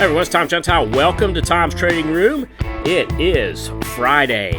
Hey everyone, it's Tom Gentile. Welcome to Tom's Trading Room. It is Friday,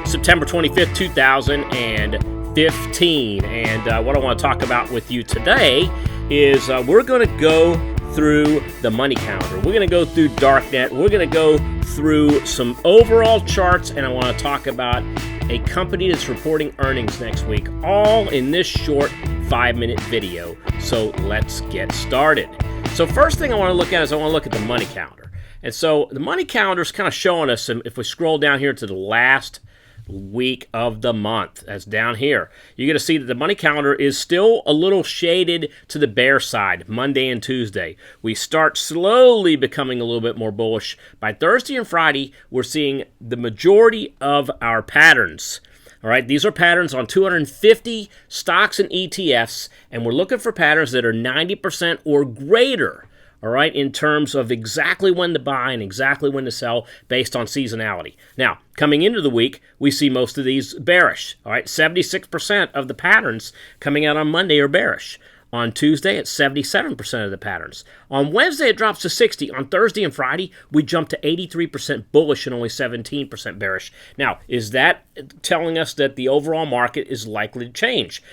September 25th, 2015. And what I want to talk about with you today is we're going to go through the money calendar. We're going to go through Darknet. We're going to go through some overall charts, and I want to talk about a company that's reporting earnings next week, all in this short 5-minute video. So let's get started. So first thing I want to look at is I want to look at the money calendar. And so the money calendar is kind of showing us, if we scroll down here to the last week of the month, that's down here, you're going to see that the money calendar is still a little shaded to the bear side, Monday and Tuesday. We start slowly becoming a little bit more bullish. By Thursday and Friday, we're seeing the majority of our patterns. All right, these are patterns on 250 stocks and ETFs, and we're looking for patterns that are 90% or greater, all right, in terms of exactly when to buy and exactly when to sell based on seasonality. Now, coming into the week, we see most of these bearish, all right, 76% of the patterns coming out on Monday are bearish. On Tuesday, it's 77% of the patterns. On Wednesday, it drops to 60. On Thursday and Friday, we jump to 83% bullish and only 17% bearish. Now, is that telling us that the overall market is likely to change?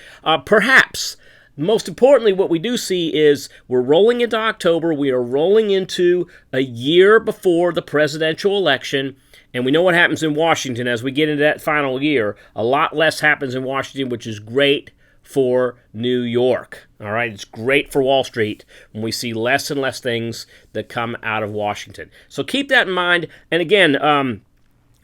Perhaps. Most importantly, what we do see is we're rolling into October. We are rolling into a year before the presidential election. And we know what happens in Washington as we get into that final year. A lot less happens in Washington, which is great for New York. All right, it's great for Wall Street when we see less and less things that come out of Washington. So keep that in mind. And again,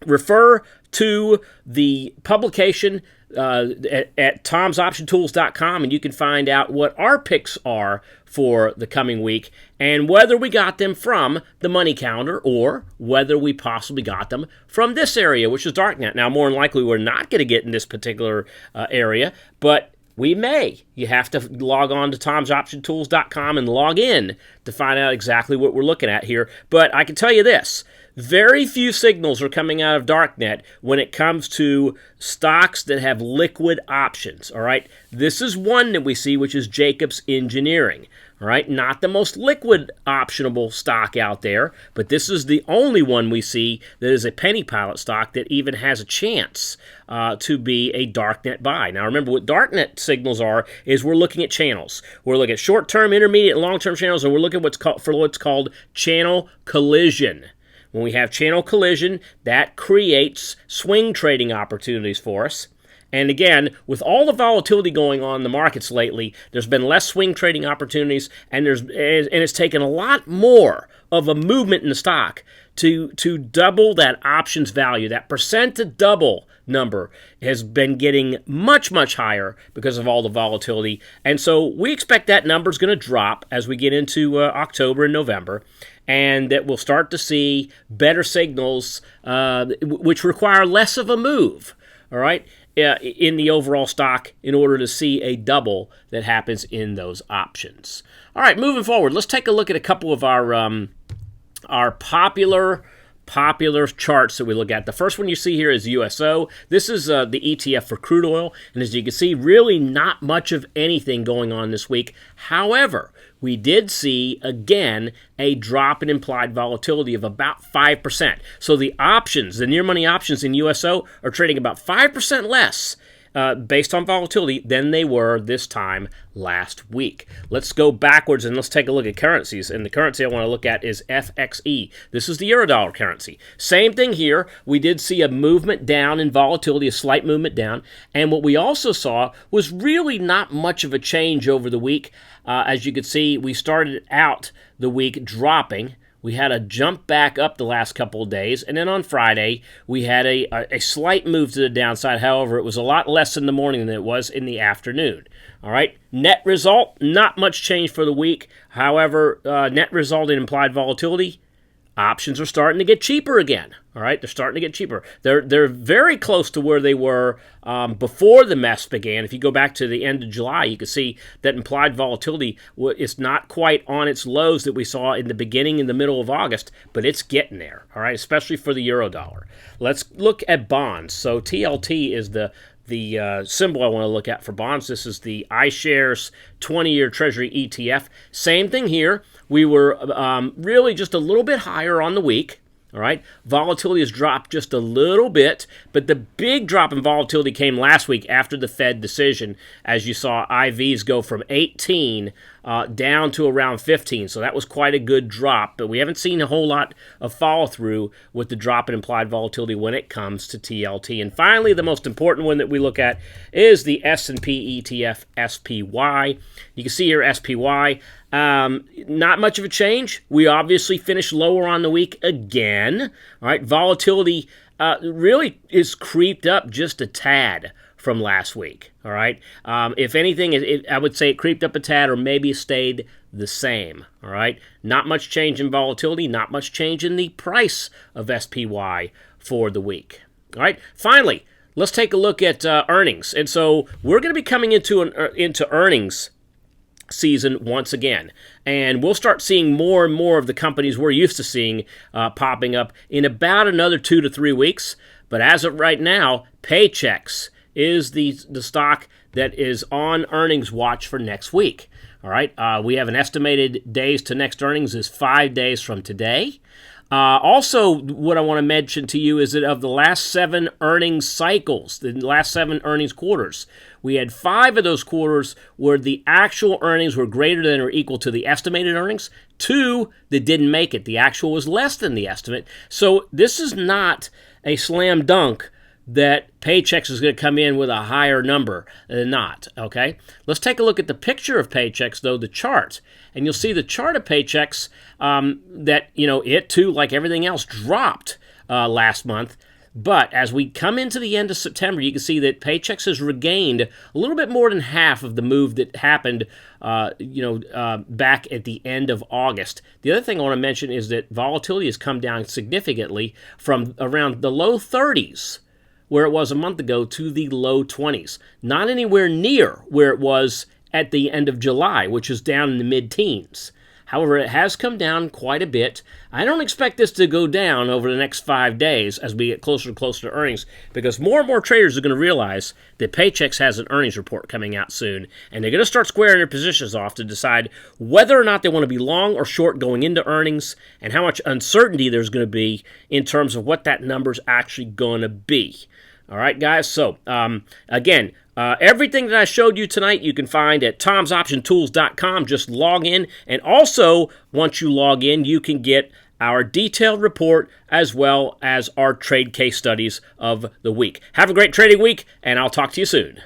refer to the publication at tomsoptiontools.com, and you can find out what our picks are for the coming week and whether we got them from the money calendar or whether we possibly got them from this area, which is Darknet. Now, more than likely, we're not going to get in this particular area, but we may. You have to log on to tomsoptiontools.com and log in to find out exactly what we're looking at here. But I can tell you this. Very few signals are coming out of Darknet when it comes to stocks that have liquid options, all right? This is one that we see, which is Jacobs Engineering, all right? Not the most liquid optionable stock out there, but this is the only one we see that is a penny pilot stock that even has a chance to be a Darknet buy. Now, remember, what Darknet signals are is we're looking at channels. We're looking at short-term, intermediate, and long-term channels, and we're looking for what's called channel collision. When we have channel collision, that creates swing trading opportunities for us. And again, with all the volatility going on in the markets lately, there's been less swing trading opportunities, and it's taken a lot more of a movement in the stock to double that options value. That percent to double number has been getting much, much higher because of all the volatility. And so we expect that number is going to drop as we get into October and November, and that we'll start to see better signals which require less of a move, all right, in the overall stock in order to see a double that happens in those options. All right, moving forward, let's take a look at a couple of our popular charts that we look at. The first one you see here is USO. This is the ETF for crude oil, and as you can see, really not much of anything going on this week. However, we did see, again, a drop in implied volatility of about 5%. So the options, the near money options in USO are trading about 5% less based on volatility than they were this time last week. Let's go backwards and let's take a look at currencies. And the currency I want to look at is FXE. This is the Eurodollar currency. Same thing here. We did see a movement down in volatility, a slight movement down. And what we also saw was really not much of a change over the week. As you can see, we started out the week dropping. We had a jump back up the last couple of days, and then on Friday, we had a slight move to the downside. However, it was a lot less in the morning than it was in the afternoon. All right, net result, not much change for the week. However, net result in implied volatility, options are starting to get cheaper again. All right, they're starting to get cheaper. They're very close to where they were before the mess began. If you go back to the end of July, you can see that implied volatility is not quite on its lows that we saw in the beginning, in the middle of August, but it's getting there. All right, especially for the Eurodollar. Let's look at bonds. So TLT is the the symbol I want to look at for bonds. This is the Ishares 20-year Treasury ETF. Same thing here. We were really just a little bit higher on the week. All right, volatility has dropped just a little bit, but the big drop in volatility came last week after the Fed decision, as you saw IVs go from 18 down to around 15. So that was quite a good drop, but we haven't seen a whole lot of follow-through with the drop in implied volatility when it comes to TLT. And finally, the most important one that we look at is the S&P ETF SPY. You can see here SPY. Not much of a change. We obviously finished lower on the week again. All right, volatility really is creeped up just a tad from last week. All right, if anything, I would say it creeped up a tad, or maybe stayed the same. All right, not much change in volatility, not much change in the price of SPY for the week. All right, finally, let's take a look at earnings, and so we're going to be coming into earnings season once again, and we'll start seeing more and more of the companies we're used to seeing popping up in about another 2 to 3 weeks. But as of right now, Paychecks is the stock that is on earnings watch for next week. All right, we have an estimated days to next earnings is 5 days from today. Also, what I want to mention to you is that of the last 7 earnings cycles, the last 7 earnings quarters, we had 5 of those quarters where the actual earnings were greater than or equal to the estimated earnings. 2 that didn't make it. The actual was less than the estimate. So this is not a slam dunk that Paychecks is going to come in with a higher number than not, okay? Let's take a look at the picture of Paychecks, though, the chart. And you'll see the chart of Paychecks that, it too, like everything else, dropped last month. But as we come into the end of September, you can see that Paychecks has regained a little bit more than half of the move that happened, back at the end of August. The other thing I want to mention is that volatility has come down significantly from around the low 30s, where it was a month ago, to the low 20s. Not anywhere near where it was at the end of July, which is down in the mid-teens. However, it has come down quite a bit. I don't expect this to go down over the next 5 days as we get closer and closer to earnings, because more and more traders are going to realize that Paychecks has an earnings report coming out soon, and they're going to start squaring their positions off to decide whether or not they want to be long or short going into earnings, and how much uncertainty there's going to be in terms of what that number's actually going to be. All right, guys, so again, everything that I showed you tonight you can find at tomsoptiontools.com. Just log in, and also, once you log in, you can get our detailed report as well as our trade case studies of the week. Have a great trading week, and I'll talk to you soon.